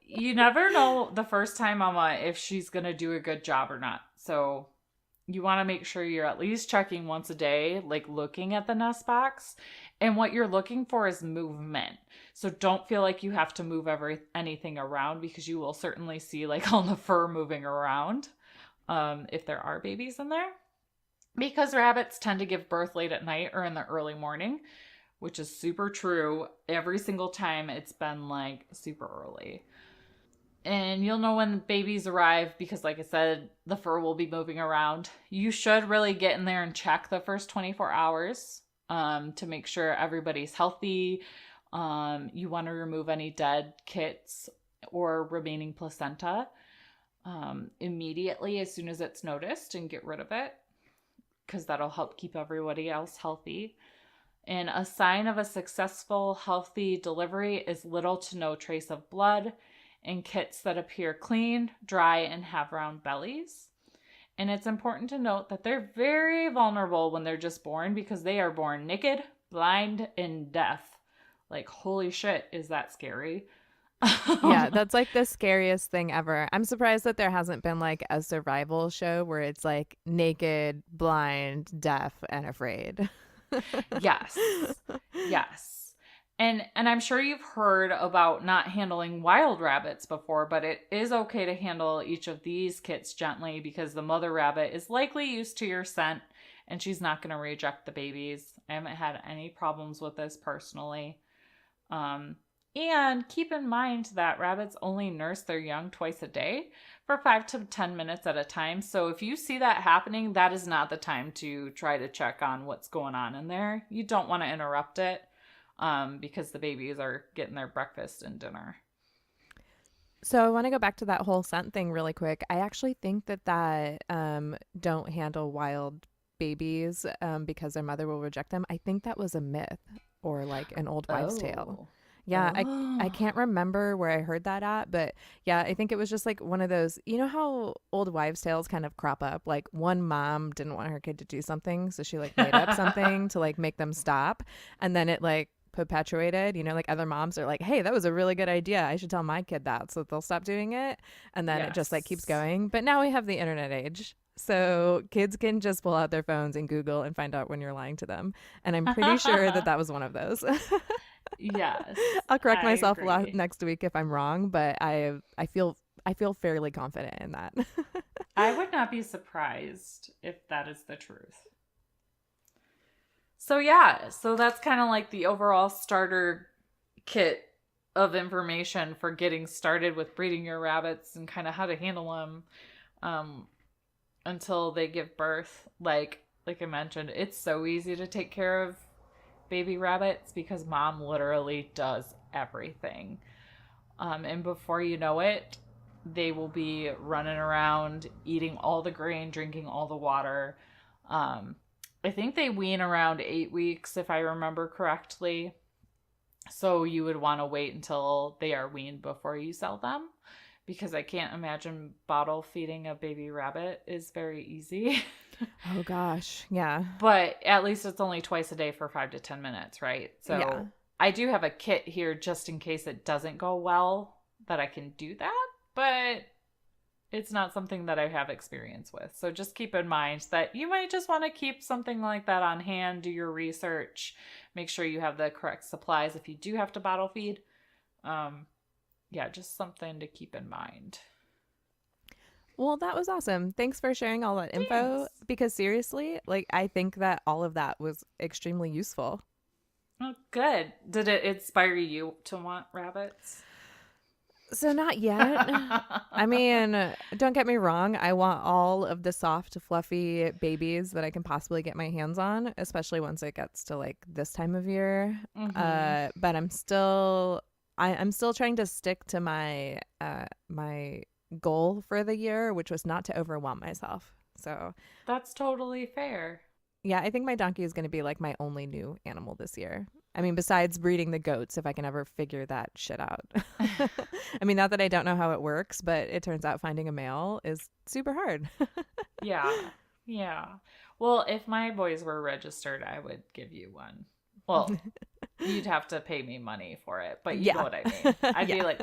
you never know the first time, Mama, if she's going to do a good job or not. So you want to make sure you're at least checking once a day, like looking at the nest box. And what you're looking for is movement. So don't feel like you have to move anything around, because you will certainly see like all the fur moving around if there are babies in there. Because rabbits tend to give birth late at night or in the early morning, which is super true. Every single time it's been like super early. And you'll know when babies arrive because, like I said, the fur will be moving around. You should really get in there and check the first 24 hours to make sure everybody's healthy. You want to remove any dead kits or remaining placenta immediately as soon as it's noticed and get rid of it, because that'll help keep everybody else healthy. And a sign of a successful, healthy delivery is little to no trace of blood and kits that appear clean, dry, and have round bellies. And it's important to note that they're very vulnerable when they're just born, because they are born naked, blind, and deaf. Like, holy shit, is that scary? Yeah, that's like the scariest thing ever. I'm surprised that there hasn't been like a survival show where it's like naked, blind, deaf, and afraid. Yes. And I'm sure you've heard about not handling wild rabbits before, but it is okay to handle each of these kits gently, because the mother rabbit is likely used to your scent and she's not going to reject the babies. I haven't had any problems with this personally. Um, and keep in mind that rabbits only nurse their young twice a day for 5 to 10 minutes at a time. So if you see that happening, that is not the time to try to check on what's going on in there. You don't want to interrupt it because the babies are getting their breakfast and dinner. So I want to go back to that whole scent thing really quick. I actually think that don't handle wild babies because their mother will reject them. I think that was a myth or like an old wives' tale. Oh. Yeah, I Oh. can't remember where I heard that at, but yeah, I think it was just like one of those, you know how old wives' tales kind of crop up? Like one mom didn't want her kid to do something, so she like made up something to like make them stop, and then it like perpetuated, like other moms are like, "Hey, that was a really good idea. I should tell my kid that so that they'll stop doing it." And then it just like keeps Yes. going. But now we have the internet age. So kids can just pull out their phones and Google and find out when you're lying to them. And I'm pretty sure that that was one of those. Yes, I'll correct I myself agree. next week if I'm wrong, but I feel fairly confident in that. I would not be surprised if that is the truth. So yeah, so that's kind of like the overall starter kit of information for getting started with breeding your rabbits and kind of how to handle them um, until they give birth. Like I mentioned, it's so easy to take care of baby rabbits because mom literally does everything. And before you know it, they will be running around, eating all the grain, drinking all the water. Um, I think they wean around 8 weeks, if I remember correctly. So you would want to wait until they are weaned before you sell them because I can't imagine bottle feeding a baby rabbit is very easy. Oh gosh. Yeah. But at least it's only twice a day for 5 to 10 minutes, right? Yeah. So I do have a kit here just in case it doesn't go well that I can do that, but it's not something that I have experience with. So just keep in mind that you might just want to keep something like that on hand, do your research, make sure you have the correct supplies if you do have to bottle feed. Um, yeah, just something to keep in mind. Well, that was awesome. Thanks for sharing all that info Thanks. because seriously, like I think that all of that was extremely useful. Oh, good. Did it inspire you to want rabbits? So not yet. I mean, don't get me wrong. I want all of the soft, fluffy babies that I can possibly get my hands on, especially once it gets to like this time of year. Mm-hmm. But I'm still trying to stick to my goal for the year, which was not to overwhelm myself. So That's totally fair. yeah, I think my donkey is going to be like my only new animal this year. I mean, besides breeding the goats, if I can ever figure that shit out. I mean, not that I don't know how it works, but it turns out finding a male is super hard. Yeah. Yeah. Well, if my boys were registered, I would give you one. Well, you'd have to pay me money for it, but you know Yeah. what I mean. I'd Yeah. be like,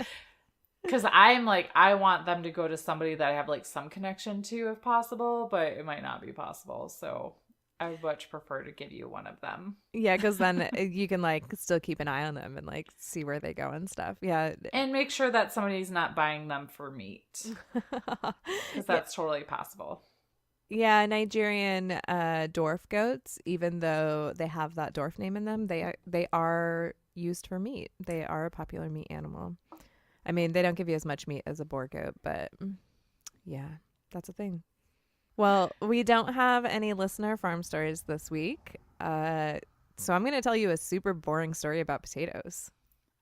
because I'm like, I want them to go to somebody that I have like some connection to if possible, but it might not be possible. So I would much prefer to give you one of them. Yeah, because then you can like still keep an eye on them and like see where they go and stuff. Yeah. And make sure that somebody's not buying them for meat, because Yeah. that's totally possible. Yeah, Nigerian dwarf goats, even though they have that dwarf name in them, they are used for meat. They are a popular meat animal. I mean, they don't give you as much meat as a boar goat, but yeah, that's a thing. Well, we don't have any listener farm stories this week. So I'm going to tell you a super boring story about potatoes.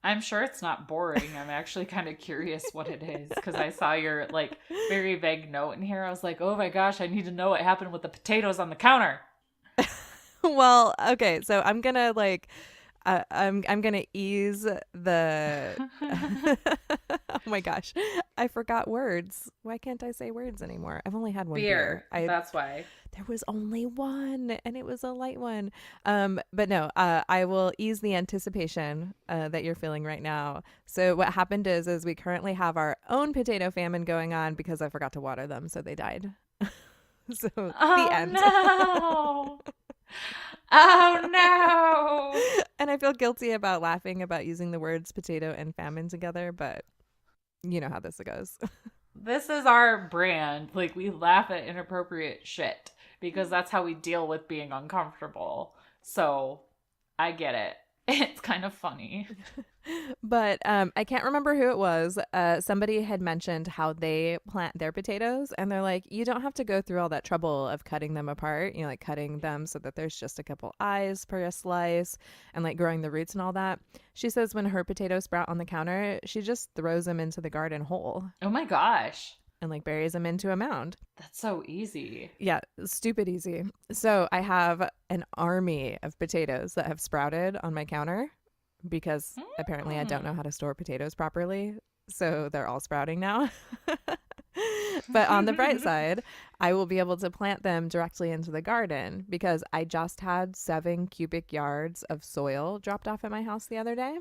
I'm sure it's not boring. I'm actually kind of curious what it is because I saw your like very vague note in here. I was like, oh my gosh, I need to know what happened with the potatoes on the counter. Well, okay, so I'm going to like I'm gonna ease the. Oh my gosh, I forgot words. Why can't I say words anymore? I've only had one beer. Beer. That's why. There was only one, and it was a light one. But no, I will ease the anticipation that you're feeling right now. So what happened is we currently have our own potato famine going on because I forgot to water them, so they died. So the Oh end. no. Oh no. And I feel guilty about laughing about using the words potato and famine together, but you know how this goes. This is our brand. Like, we laugh at inappropriate shit because that's how we deal with being uncomfortable. So, I get it. It's kind of funny. But I can't remember who it was. Somebody had mentioned how they plant their potatoes, and they're like, you don't have to go through all that trouble of cutting them apart, like cutting them so that there's just a couple eyes per a slice and like growing the roots and all that. She says when her potatoes sprout on the counter, she just throws them into the garden whole Oh my gosh. and like buries them into a mound. That's so easy. Yeah, stupid easy. So I have an army of potatoes that have sprouted on my counter because apparently I don't know how to store potatoes properly. So they're all sprouting now. But on the bright side, I will be able to plant them directly into the garden because I just had 7 cubic yards of soil dropped off at my house the other day.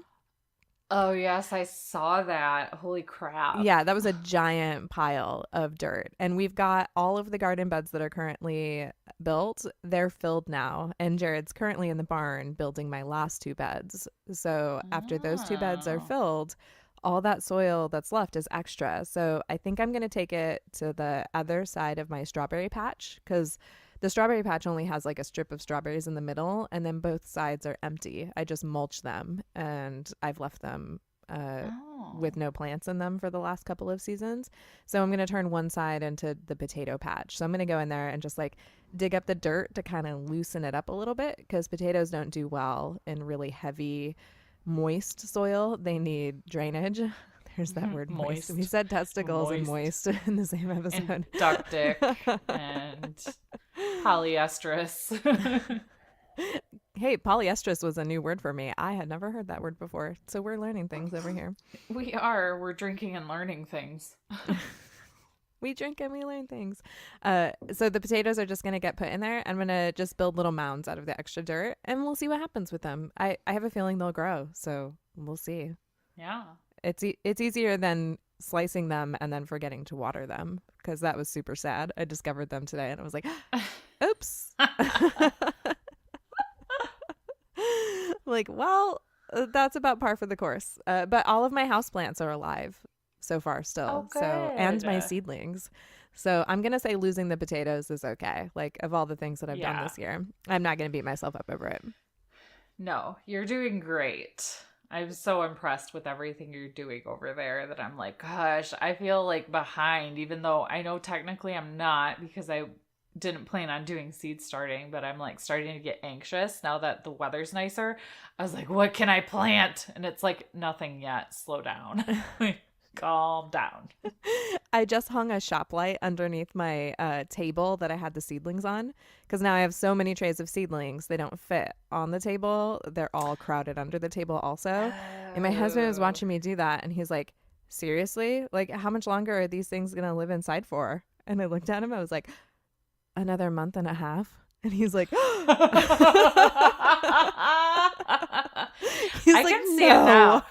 Oh, yes, I saw that. Holy crap. Yeah, that was a giant pile of dirt. And we've got all of the garden beds that are currently built. They're filled now. And Jared's currently in the barn building my last 2 beds. So after those 2 beds are Oh. filled, all that soil that's left is extra. So I think I'm going to take it to the other side of my strawberry patch because the strawberry patch only has like a strip of strawberries in the middle, and then both sides are empty. I just mulch them, and I've left them Oh. with no plants in them for the last couple of seasons. So I'm going to turn one side into the potato patch. So I'm going to go in there and just like dig up the dirt to kind of loosen it up a little bit because potatoes don't do well in really heavy, moist soil. They need drainage. There's that word moist. We Moist. said testicles and Moist. moist in the same And episode. ductic and polyestrous. Hey, polyestrous was a new word for me. I had never heard that word before. So we're learning things over here. We're drinking and learning things. We drink and we learn things. So the potatoes are just going to get put in there. I'm going to just build little mounds out of the extra dirt and we'll see what happens with them. I have a feeling they'll grow. So we'll see. Yeah. It's easier than slicing them and then forgetting to water them because that was super sad. I discovered them today and I was like, oops. Like, well, that's about par for the course. But all of my houseplants are alive so far still. Oh, So, and my good. seedlings. So I'm going to say losing the potatoes is okay. Like of all the things that I've done Yeah. this year, I'm not going to beat myself up over it. No, you're doing great. I'm so impressed with everything you're doing over there that I'm like, gosh, I feel like behind, even though I know technically I'm not because I didn't plan on doing seed starting, but I'm like starting to get anxious now that the weather's nicer. I was like, what can I plant? And it's like, nothing yet. Slow down. Calm down. I just hung a shop light underneath my table that I had the seedlings on because now I have so many trays of seedlings. They don't fit on the table. They're all crowded under the table also. And my husband was Oh. watching me do that and he's like, seriously? Like, how much longer are these things going to live inside for? And I looked at him. I was like, another month and a half. And he's like, he's I like, can see it no. now.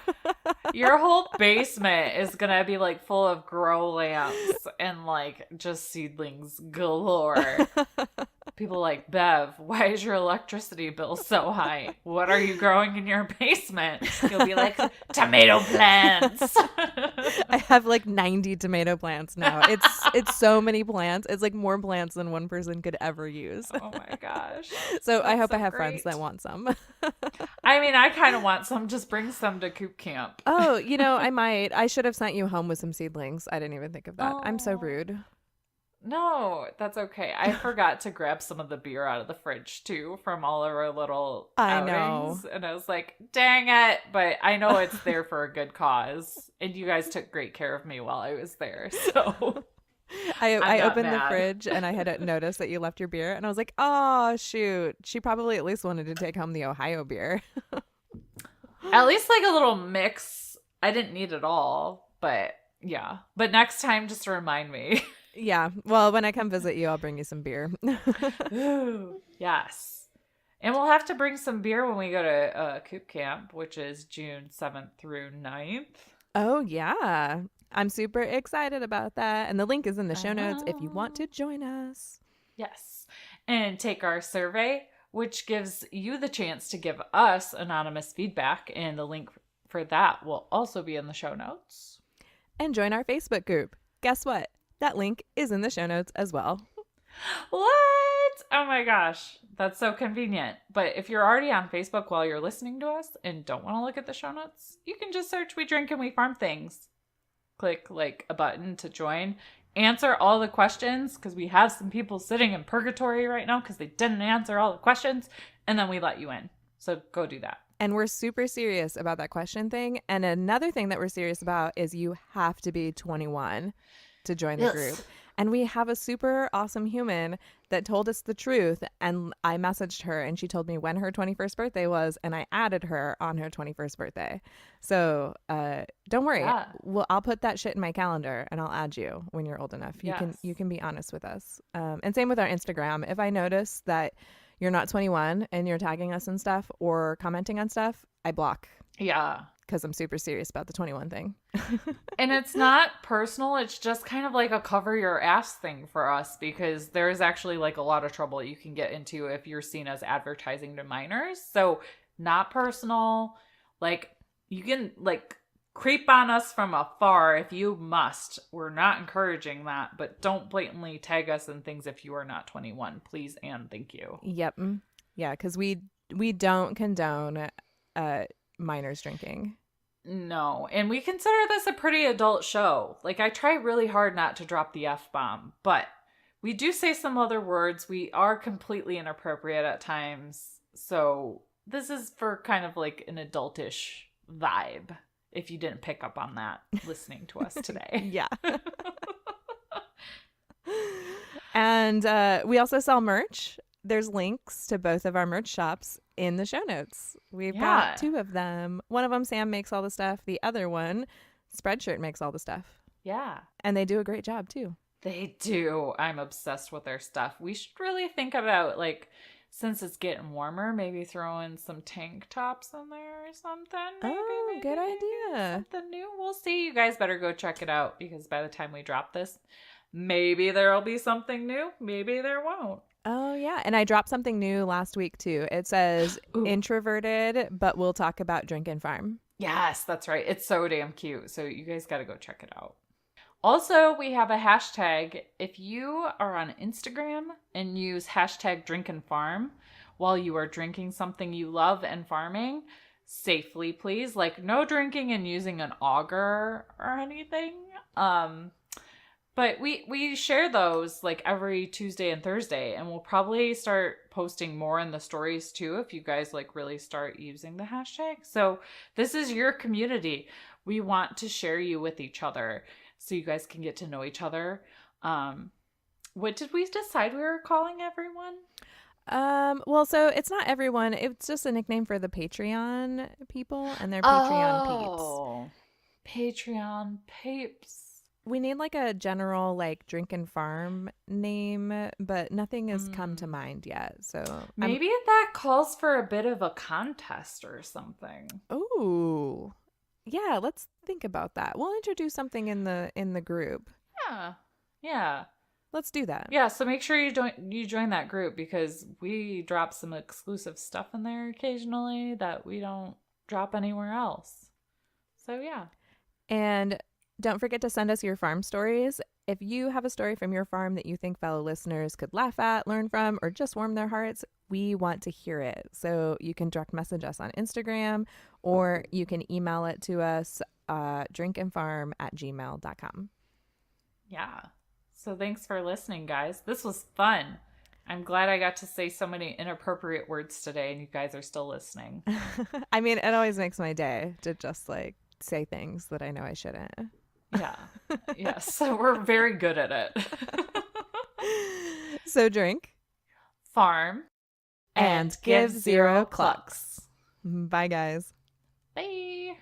Your whole basement is gonna be like full of grow lamps and like just seedlings galore. People like, Bev, why is your electricity bill so high? What are you growing in your basement? You'll be like, tomato plants. I have like 90 tomato plants now. It's so many plants. It's like more plants than one person could ever use. Oh my gosh. So I That's hope I so have friends great. that want some. I mean, I kind of want some. Just bring some to Coop Camp. Oh, I might. I should have sent you home with some seedlings. I didn't even think of that. I'm so Oh. rude. No, that's okay. I forgot to grab some of the beer out of the fridge too from all of our little I outings. know. And I was like, dang it. But I know it's there for a good cause. And you guys took great care of me while I was there. So I not opened the mad. fridge and I had noticed that you left your beer and I was like, oh shoot. She probably at least wanted to take home the Ohio beer. At least like a little mix. I didn't need it all. But yeah. But next time, just remind me. Yeah. Well, when I come visit you, I'll bring you some beer. Ooh, yes. And we'll have to bring some beer when we go to Coop Camp, which is June 7th through 9th. Oh, yeah. I'm super excited about that. And the link is in the show notes if you want Oh. to join us. Yes. And take our survey, which gives you the chance to give us anonymous feedback. And the link for that will also be in the show notes. And join our Facebook group. Guess what? That link is in the show notes as well. What? Oh my gosh. That's so convenient. But if you're already on Facebook while you're listening to us and don't want to look at the show notes, you can just search We Drink and We Farm Things. Click like a button to join. Answer all the questions because we have some people sitting in purgatory right now because they didn't answer all the questions. And then we let you in. So go do that. And we're super serious about that question thing. And another thing that we're serious about is you have to be 21 to join the group. And we have a super awesome human that told us the truth. And I messaged her and she told me when her 21st birthday was. And I added her on her 21st birthday. So don't worry. Yeah. Well, I'll put that shit in my calendar and I'll add you when you're old enough. Yes. You can be honest with us. And same with our Instagram. If I notice that you're not 21 and you're tagging us and stuff or commenting on stuff, I block. Yeah. Because I'm super serious about the 21 thing. And it's not personal. It's just kind of like a cover your ass thing for us because there is actually like a lot of trouble you can get into if you're seen as advertising to minors. So not personal. Like you can like creep on us from afar if you must. We're not encouraging that, but don't blatantly tag us in things if you are not 21, please and thank you. Yep. Yeah, because we don't condone minors drinking. No, and we consider this a pretty adult show. Like, I try really hard not to drop the F-bomb, but we do say some other words. We are completely inappropriate at times. So this is for kind of like an adultish vibe, if you didn't pick up on that listening to us today. Yeah. And we also sell merch. There's links to both of our merch shops in the show notes. We've got 2 of them. One of them, Sam makes all the stuff. The other one, Spreadshirt, makes all the stuff. Yeah. And they do a great job too. They do. I'm obsessed with their stuff. We should really think about, like, since it's getting warmer, maybe throw in some tank tops in there or something. Maybe, good idea. Something new. We'll see. You guys better go check it out because by the time we drop this, maybe there'll be something new. Maybe there won't. Oh, yeah. And I dropped something new last week, too. It says introverted, but we'll talk about Drink and Farm. Yes, that's right. It's so damn cute. So you guys got to go check it out. Also, we have a hashtag. If you are on Instagram and use hashtag Drink and Farm while you are drinking something you love and farming, safely, please. Like, no drinking and using an auger or anything. But we share those like every Tuesday and Thursday, and we'll probably start posting more in the stories too if you guys like really start using the hashtag. So this is your community. We want to share you with each other so you guys can get to know each other. What did we decide we were calling everyone? Well, so it's not everyone. It's just a nickname for the Patreon people and their Patreon peeps. Patreon peeps. We need like a general like Drink and Farm name, but nothing has come to mind yet. So maybe that calls for a bit of a contest or something. Oh, yeah. Let's think about that. We'll introduce something in the group. Yeah. Let's do that. Yeah. So make sure you join that group because we drop some exclusive stuff in there occasionally that we don't drop anywhere else. So yeah. And don't forget to send us your farm stories. If you have a story from your farm that you think fellow listeners could laugh at, learn from, or just warm their hearts, we want to hear it. So you can direct message us on Instagram or you can email it to us, drinkandfarm@gmail.com. Yeah. So thanks for listening, guys. This was fun. I'm glad I got to say so many inappropriate words today and you guys are still listening. I mean, it always makes my day to just like say things that I know I shouldn't. Yeah. Yes. So we're very good at it. So drink, farm, and give 0 clucks. Bye, guys. Bye.